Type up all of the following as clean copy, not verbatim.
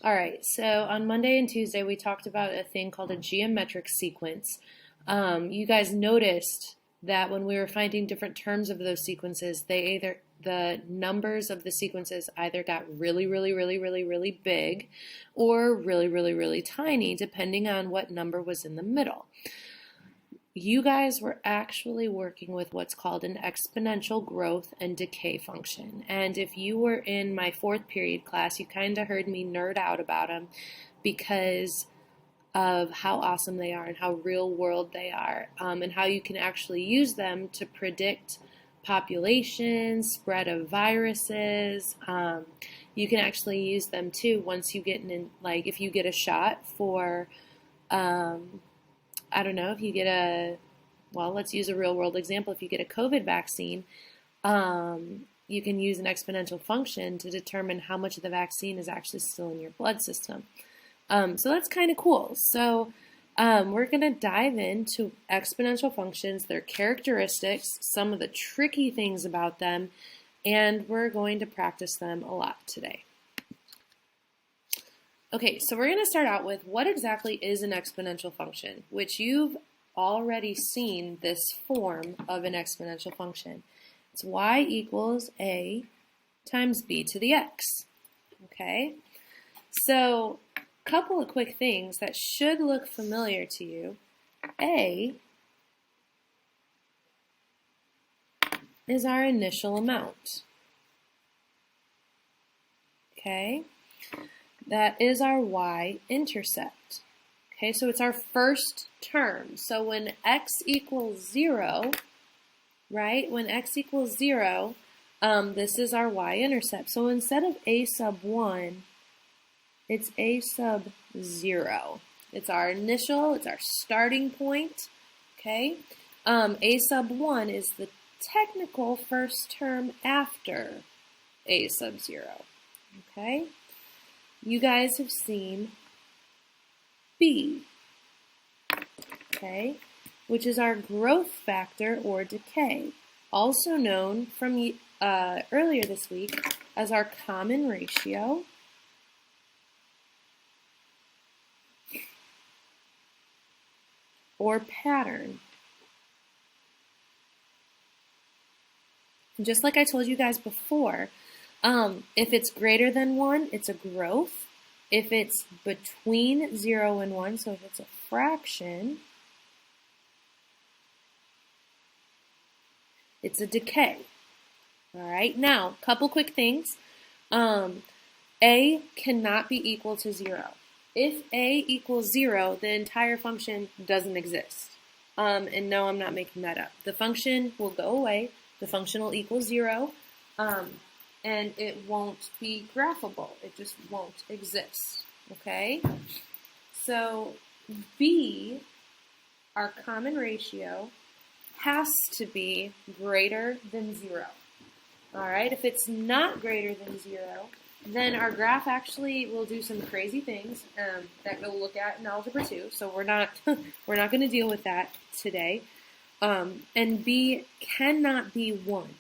All right, so on Monday and Tuesday, we talked about a thing called a geometric sequence. You guys noticed that when we were finding different terms of those sequences, the numbers of the sequences either got really, really, really, really, really big or really, really, really tiny, depending on what number was in the middle. You guys were actually working with what's called an exponential growth and decay function. And if you were in my fourth period class, you kind of heard me nerd out about them because of how awesome they are and how real world they are, and how you can actually use them to predict population, spread of viruses. You can actually use them too once you get in, like if you get a shot for I don't know, if you get let's use a real world example. If you get a COVID vaccine, you can use an exponential function to determine how much of the vaccine is actually still in your blood system. So that's kind of cool. So we're going to dive into exponential functions, their characteristics, some of the tricky things about them, and we're going to practice them a lot today. Okay, so we're going to start out with what exactly is an exponential function, which you've already seen this form of an exponential function. It's y equals a times b to the x. Okay, so a couple of quick things that should look familiar to you. A is our initial amount. Okay. That is our y-intercept. Okay, so it's our first term. So when x equals 0, right, when x equals 0, this is our y-intercept. So instead of a sub 1, it's a sub 0. It's our initial, it's our starting point, okay? A sub 1 is the technical first term after a sub 0, okay? You guys have seen B, okay, which is our growth factor or decay, also known from earlier this week as our common ratio or pattern. And just like I told you guys before, if it's greater than 1, it's a growth. If it's between 0 and 1, so if it's a fraction, it's a decay. All right, now, a couple quick things. A cannot be equal to 0. If a equals 0, the entire function doesn't exist. And no, I'm not making that up. The function will go away. The function will equal 0. And it won't be graphable. It just won't exist, okay? So B, our common ratio, has to be greater than 0. All right, if it's not greater than 0, then our graph actually will do some crazy things that we'll look at in Algebra 2, so we're not going to deal with that today. And B cannot be 1,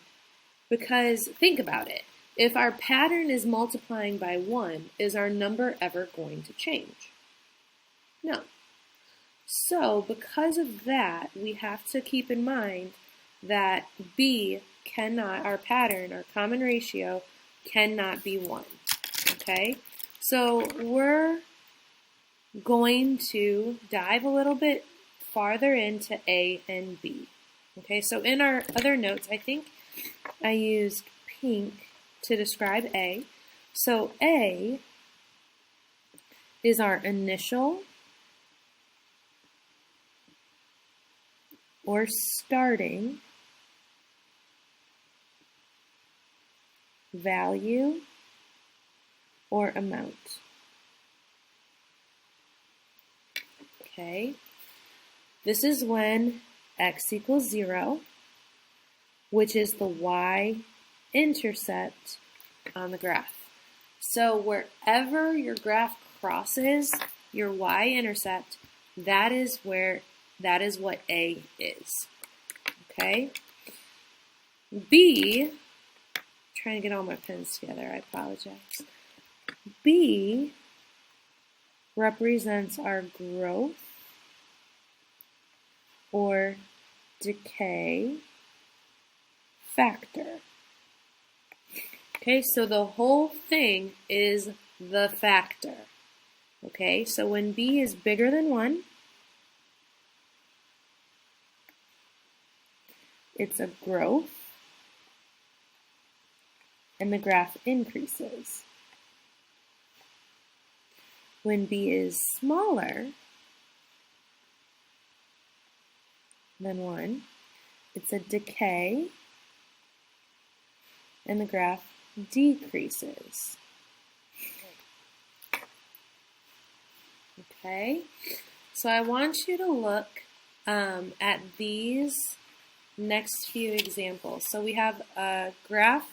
because think about it. If our pattern is multiplying by 1, is our number ever going to change? No. So because of that, we have to keep in mind that B cannot, our pattern, our common ratio, cannot be 1. Okay? So we're going to dive a little bit farther into A and B. Okay, so in our other notes, I think I used pink to describe A. So A is our initial or starting value or amount. Okay, this is when x equals 0, which is the y-intercept on the graph. So wherever your graph crosses your y-intercept, that is what A is. Okay? B, trying to get all my pens together, I apologize. B represents our growth or decay factor. Okay, so the whole thing is the factor. Okay, so when b is bigger than 1, it's a growth, and the graph increases. When b is smaller than 1, it's a decay, and the graph decreases. Okay, so I want you to look at these next few examples. So we have a graph,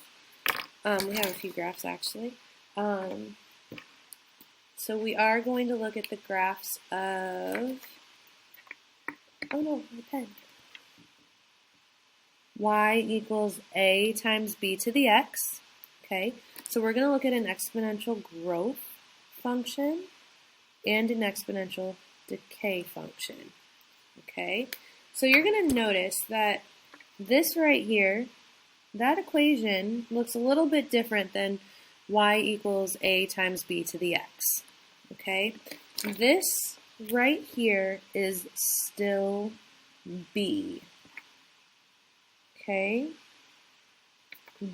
we have a few graphs actually. So we are going to look at the graphs of, oh no, my pen. Y equals a times b to the x. Okay, so we're going to look at an exponential growth function and an exponential decay function. Okay, so you're going to notice that this right here, that equation looks a little bit different than y equals a times b to the x. Okay, this right here is still b. Okay,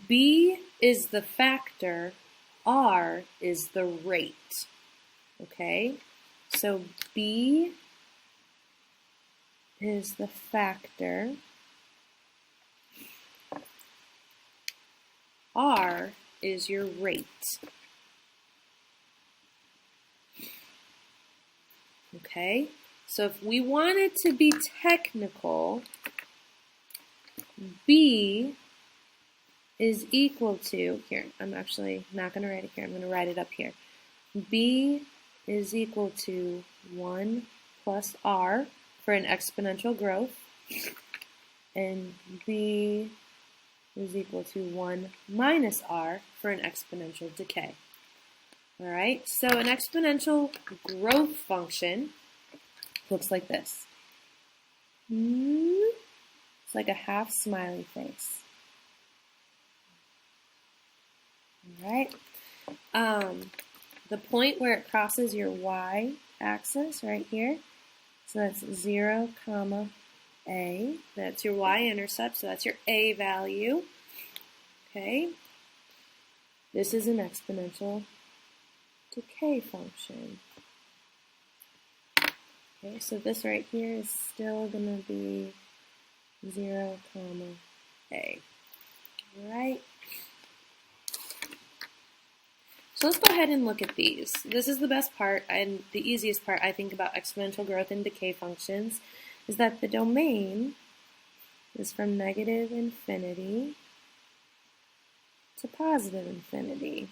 b is the factor, r is the rate. Okay, so b is the factor, r is your rate. Okay, so if we wanted to be technical, b is equal to, here, I'm actually not going to write it here, I'm going to write it up here. b is equal to 1 plus r for an exponential growth, and b is equal to 1 minus r for an exponential decay. All right, so an exponential growth function looks like this. It's like a half smiley face. All right. The point where it crosses your y-axis right here, so that's 0, a. That's your y-intercept, so that's your a value. Okay. This is an exponential decay function. Okay, so this right here is still going to be 0, a. All right. So let's go ahead and look at these. This is the best part and the easiest part, I think, about exponential growth and decay functions, is that the domain is from negative infinity to positive infinity,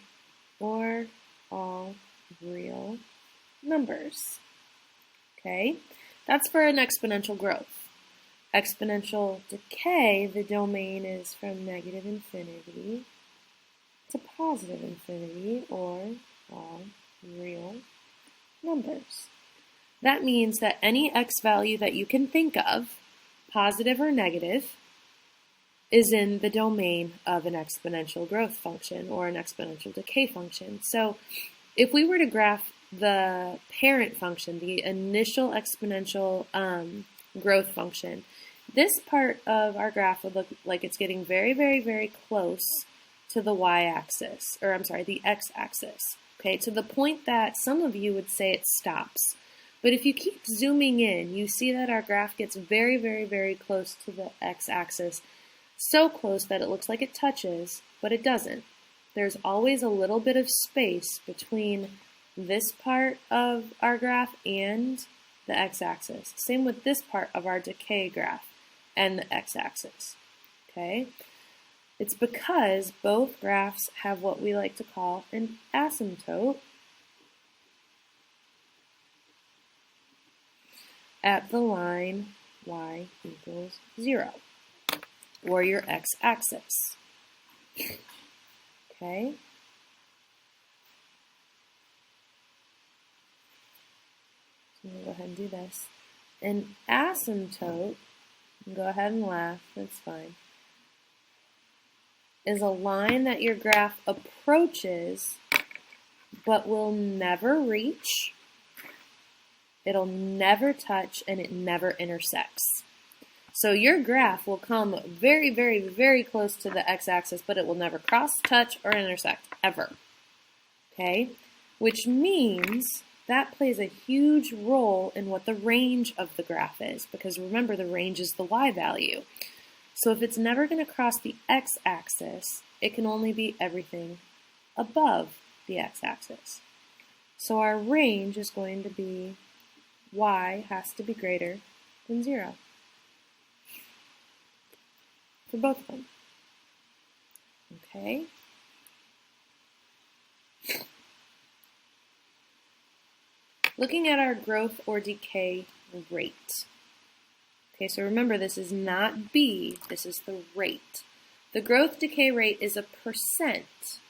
or all real numbers. Okay, that's for an exponential growth. Exponential decay, the domain is from negative infinity to positive infinity, or all real numbers. That means that any x value that you can think of, positive or negative, is in the domain of an exponential growth function or an exponential decay function. So if we were to graph the parent function, the initial exponential growth function, this part of our graph would look like it's getting very, very, very close to the y-axis, or I'm sorry, the x-axis, okay, to the point that some of you would say it stops. But if you keep zooming in, you see that our graph gets very, very, very close to the x-axis, so close that it looks like it touches, but it doesn't. There's always a little bit of space between this part of our graph and the x-axis. Same with this part of our decay graph and the x-axis, okay? It's because both graphs have what we like to call an asymptote at the line y equals 0, or your x-axis. Okay? So I'm going to go ahead and do this. An asymptote, go ahead and laugh, that's fine, is a line that your graph approaches but will never reach, it'll never touch, and it never intersects. So your graph will come very, very, very close to the x-axis, but it will never cross, touch, or intersect, ever. Okay? Which means that plays a huge role in what the range of the graph is, because remember, the range is the y value. So if it's never going to cross the x-axis, it can only be everything above the x-axis. So our range is going to be y has to be greater than 0 for both of them. Okay? Looking at our growth or decay rate. Okay, so remember, this is not B, this is the rate. The growth decay rate is a percent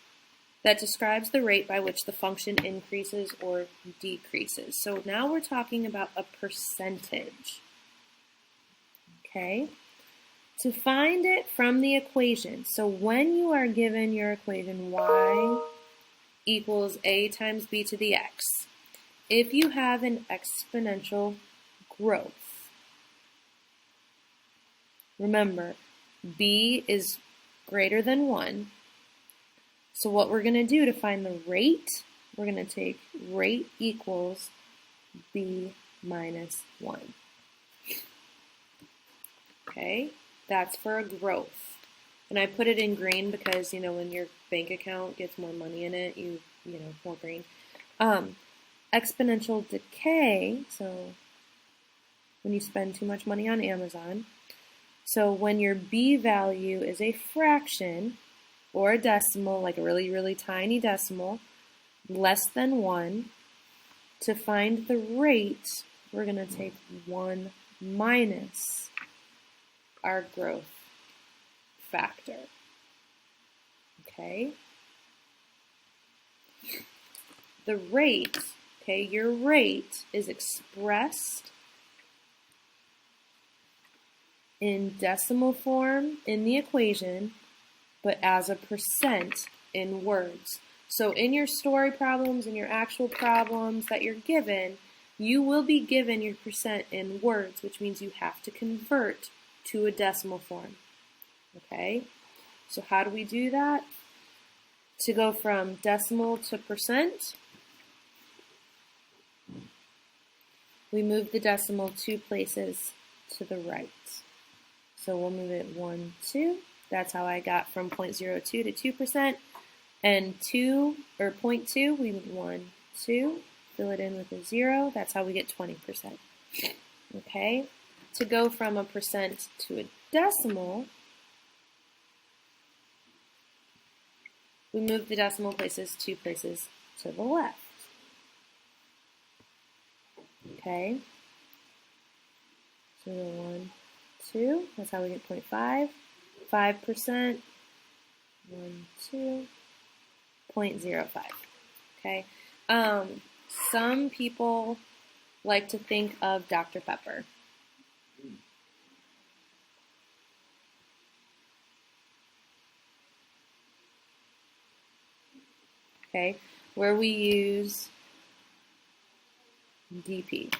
that describes the rate by which the function increases or decreases. So now we're talking about a percentage. Okay? To find it from the equation, so when you are given your equation y equals a times b to the x, if you have an exponential growth, remember, b is greater than 1. So what we're going to do to find the rate, we're going to take rate equals b minus 1. Okay, that's for a growth. And I put it in green because, you know, when your bank account gets more money in it, you know, more green. Exponential decay, so when you spend too much money on Amazon. So when your b value is a fraction or a decimal, like a really, really tiny decimal, less than 1, to find the rate, we're going to take 1 minus our growth factor. Okay? The rate, okay, your rate is expressed in decimal form in the equation, but as a percent in words. So in your story problems and your actual problems that you're given, you will be given your percent in words, which means you have to convert to a decimal form. Okay? So how do we do that? To go from decimal to percent, we move the decimal 2 places to the right. So we'll move it 1, 2. That's how I got from 0.02 to 2%. And 2, or 0.2, we move 1, 2. Fill it in with a 0. That's how we get 20%. Okay? To go from a percent to a decimal, we move the decimal places 2 places to the left. Okay? So 1, 2, that's how we get 0.5. 5%, 1, 2, 0.05. Okay? Some people like to think of Dr. Pepper. Okay? Where we use DP.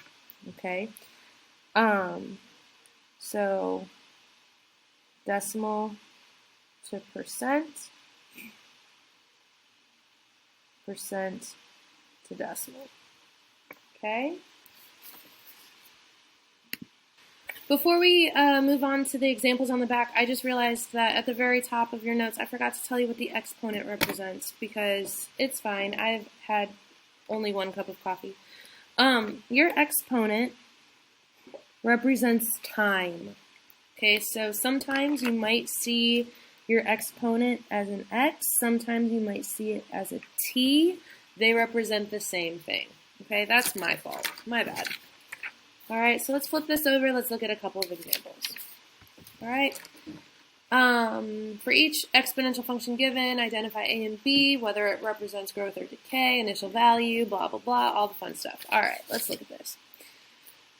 Okay? So decimal to percent to decimal. Okay? Before we move on to the examples on the back, I just realized that at the very top of your notes, I forgot to tell you what the exponent represents, because it's fine. I've had only 1 cup of coffee. Your exponent represents time. Okay, so sometimes you might see your exponent as an x, sometimes you might see it as a t. They represent the same thing. Okay, that's my fault. My bad. All right, so let's flip this over. Let's look at a couple of examples. All right. For each exponential function given, identify a and b, whether it represents growth or decay, initial value, blah, blah, blah, all the fun stuff. All right, let's look at this.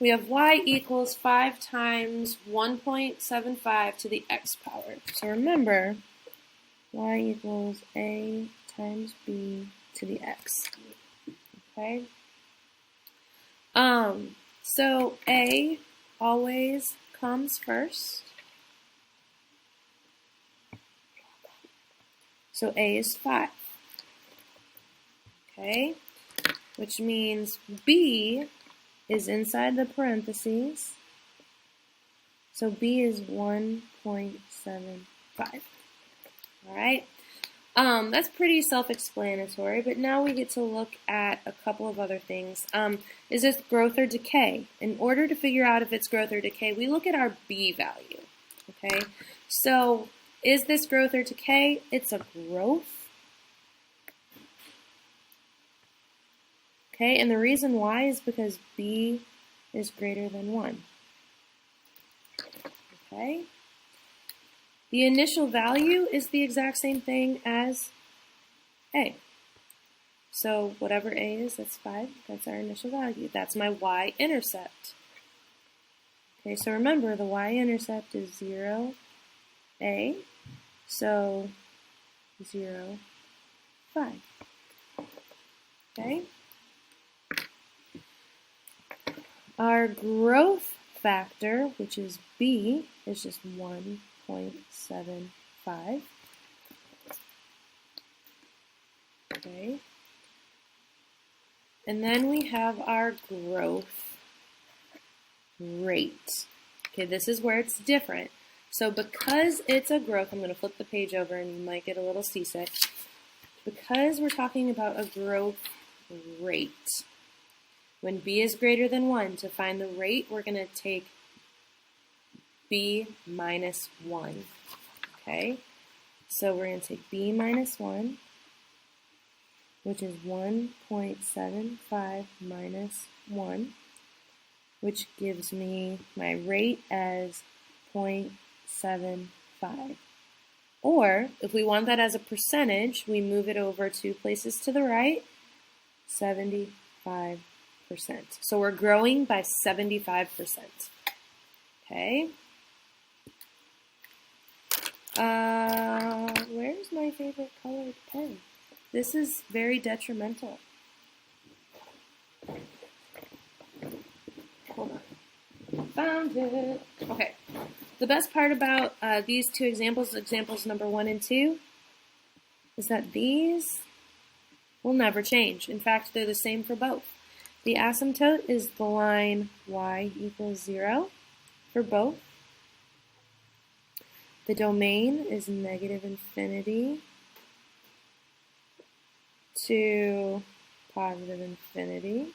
we have y equals 5 times 1.75 to the x power. So remember, y equals a times b to the x. Okay? So a always comes first. So a is 5. Okay? Which means b is inside the parentheses. So b is 1.75. All right? That's pretty self-explanatory, but now we get to look at a couple of other things. Is this growth or decay? In order to figure out if it's growth or decay, we look at our b value. Okay? So, is this growth or decay? It's a growth. Okay, and the reason why is because b is greater than 1. Okay? The initial value is the exact same thing as a. So whatever a is, that's 5. That's our initial value. That's my y-intercept. Okay, so remember, the y-intercept is 0, a. So 0, 5. Okay? Our growth factor, which is b, is just 1.75. Okay. And then we have our growth rate. Okay, this is where it's different. So because it's a growth, I'm going to flip the page over and you might get a little seasick. Because we're talking about a growth rate, when b is greater than 1, to find the rate, we're going to take b minus 1. Okay? So we're going to take b minus 1, which is 1.75 minus 1, which gives me my rate as 0.75. Or, if we want that as a percentage, we move it over 2 places to the right, 75%. So we're growing by 75%. Okay? Where's my favorite colored pen? This is very detrimental. Hold on. Found it. Okay. The best part about these two examples number 1 and 2, is that these will never change. In fact, they're the same for both. The asymptote is the line y equals 0 for both. The domain is negative infinity to positive infinity.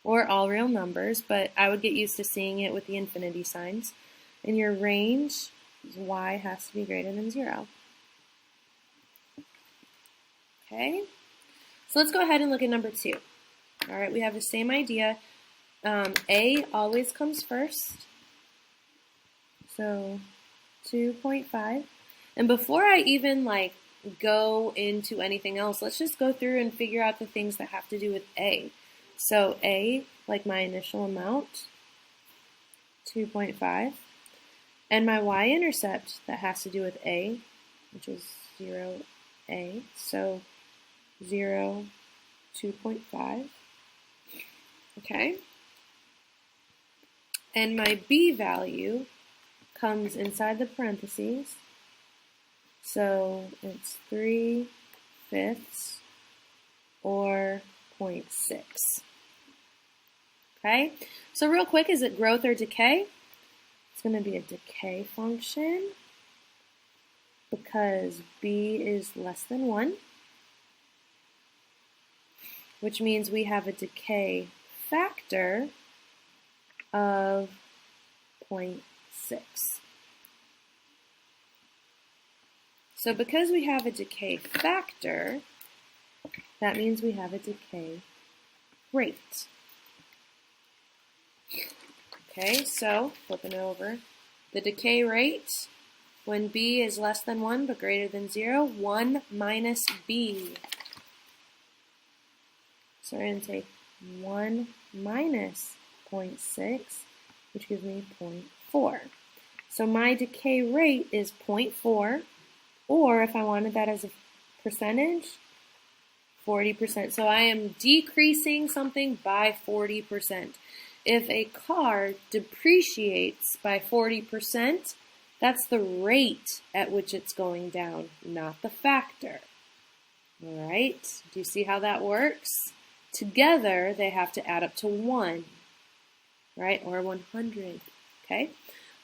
Or all real numbers, but I would get used to seeing it with the infinity signs. And your range is y has to be greater than 0. Okay, so let's go ahead and look at number 2. All right, we have the same idea. A always comes first, so 2.5. And before I even go into anything else, let's just go through and figure out the things that have to do with A. So A, like my initial amount, 2.5. And my y-intercept that has to do with A, which is 0A. So 0, 2.5. Okay. And my B value comes inside the parentheses. So it's 3/5 or 0.6. Okay, so real quick, is it growth or decay? It's going to be a decay function because b is less than 1, which means we have a decay factor of 0.6. So because we have a decay factor, that means we have a decay rate. Okay, so flipping it over, the decay rate when b is less than 1 but greater than 0, 1 minus b. So we're going to take 1 minus 0.6, which gives me 0.4. So my decay rate is 0.4, or if I wanted that as a percentage, 40%. So I am decreasing something by 40%. If a car depreciates by 40%, that's the rate at which it's going down, not the factor. All right, do you see how that works? Together, they have to add up to 1, right, or 100, okay?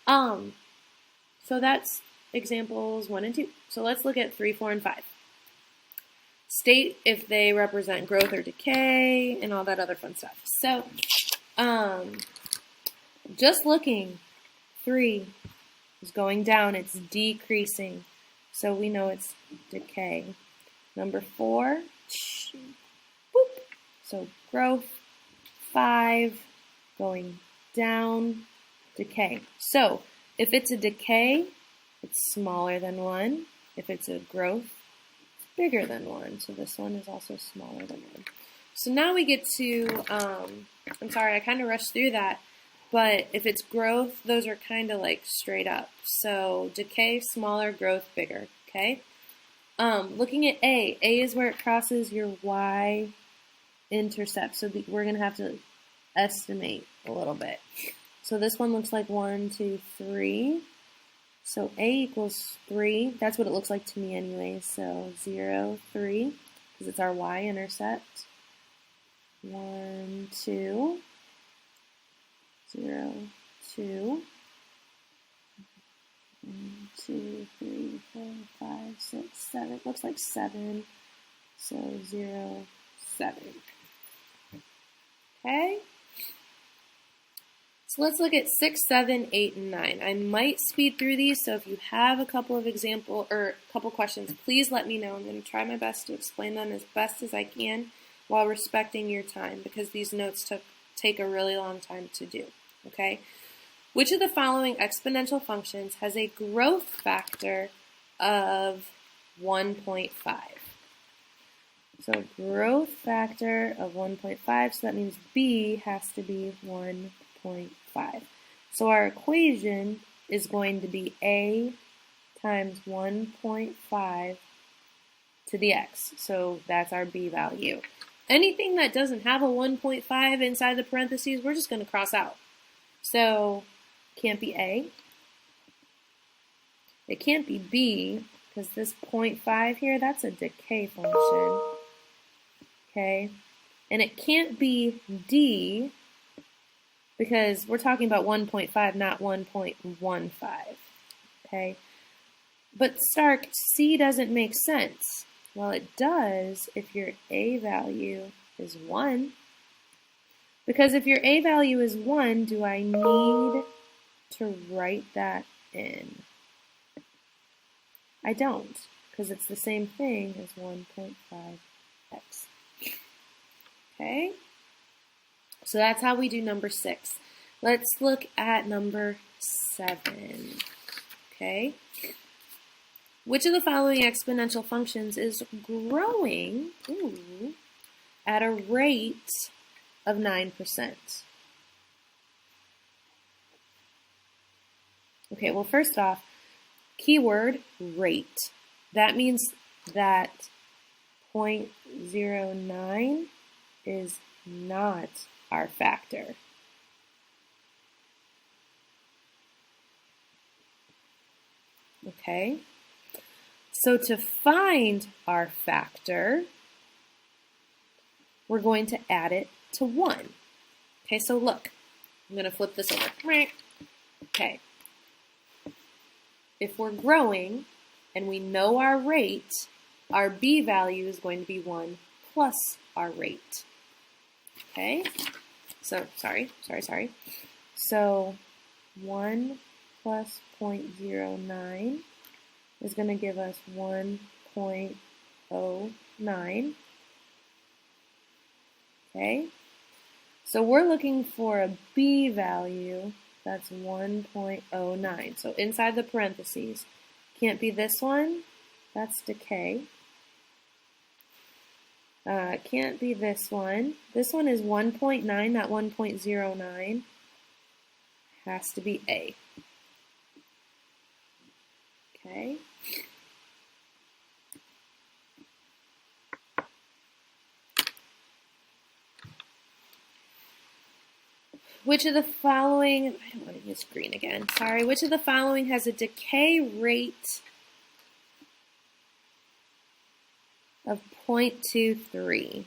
So that's examples 1 and 2. So let's look at 3, 4, and 5. State if they represent growth or decay and all that other fun stuff. So, just looking, 3 is going down, it's decreasing. So we know it's decay. Number 4, boop, so growth. 5, going down, decay. So if it's a decay, it's smaller than 1. If it's a growth, it's bigger than 1. So this one is also smaller than 1. So now we get to, I'm sorry, I kind of rushed through that, but if it's growth, those are kind of like straight up. So decay, smaller, growth, bigger, okay? Looking at A is where it crosses your y-intercept. So we're going to have to estimate a little bit. So this one looks like 1, 2, 3. So A equals 3. That's what it looks like to me anyway. So 0, 3, because it's our y-intercept. 1, 2, 0, 2. 1, 2, 3, 4, 5, 6, 7. Looks like 7. So 0, 7. Okay? So let's look at 6, 7, 8, and 9. I might speed through these, so if you have a couple of questions, please let me know. I'm going to try my best to explain them as best as I can while respecting your time, because these notes take a really long time to do. Okay? Which of the following exponential functions has a growth factor of 1.5? So growth factor of 1.5, so that means B has to be 1.5. So our equation is going to be A times 1.5 to the x. So that's our B value. Anything that doesn't have a 1.5 inside the parentheses, we're just going to cross out. So can't be A. It can't be B, because this 0.5 here, that's a decay function. Okay? And it can't be D, because we're talking about 1.5, not 1.15. Okay? But Stark, C doesn't make sense. Well, it does if your A value is 1. Because if your A value is 1, do I need to write that in? I don't, because it's the same thing as 1.5x. Okay? So that's how we do number 6. Let's look at number 7. Okay? Which of the following exponential functions is growing at a rate of 9%? Okay, well, first off, keyword rate. That means that 0.09 is not our factor. Okay? So to find our factor, we're going to add it to 1. Okay, so look. I'm going to flip this over. Okay. If we're growing and we know our rate, our B value is going to be 1 plus our rate. Okay? So, sorry. So, 1 plus 0.09 is going to give us 1.09. Okay? So we're looking for a B value that's 1.09. So inside the parentheses, can't be this one, that's decay. It can't be this one. This one is 1.9, not 1.09. Has to be A. Okay. Which of the following, I don't want to use green again, sorry. Which of the following has a decay rate of 0.23?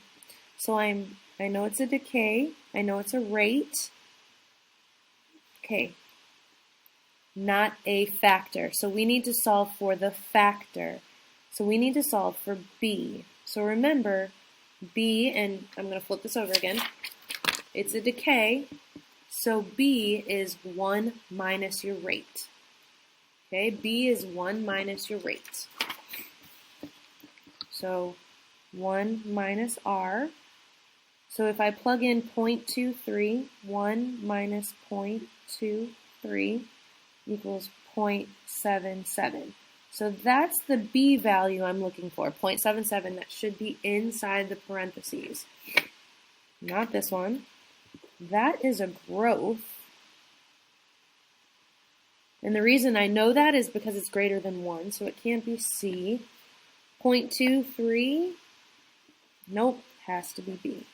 So I know it's a decay, I know it's a rate. Okay, not a factor. So we need to solve for the factor. So we need to solve for B. So remember, B, and I'm going to flip this over again. It's a decay, so B is 1 minus your rate. Okay, B is 1 minus your rate. So 1 minus R. So if I plug in 0.23, 1 minus 0.23 equals 0.77. So that's the B value I'm looking for, 0.77. That should be inside the parentheses. Not this one. That is a growth. And the reason I know that is because it's greater than 1, so it can't be C. 0.23, nope, has to be B.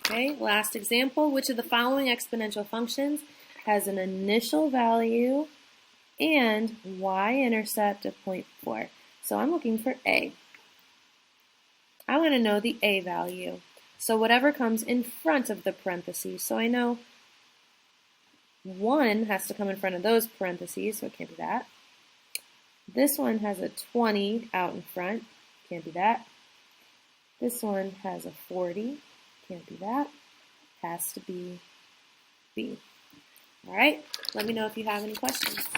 Okay, last example. Which of the following exponential functions has an initial value and y-intercept of 0.4? So I'm looking for A. I want to know the A value. So whatever comes in front of the parentheses. So I know 1 has to come in front of those parentheses, so it can't be that. This one has a 20 out in front, can't be that. This one has a 40, can't be that. Has to be B. All right, let me know if you have any questions.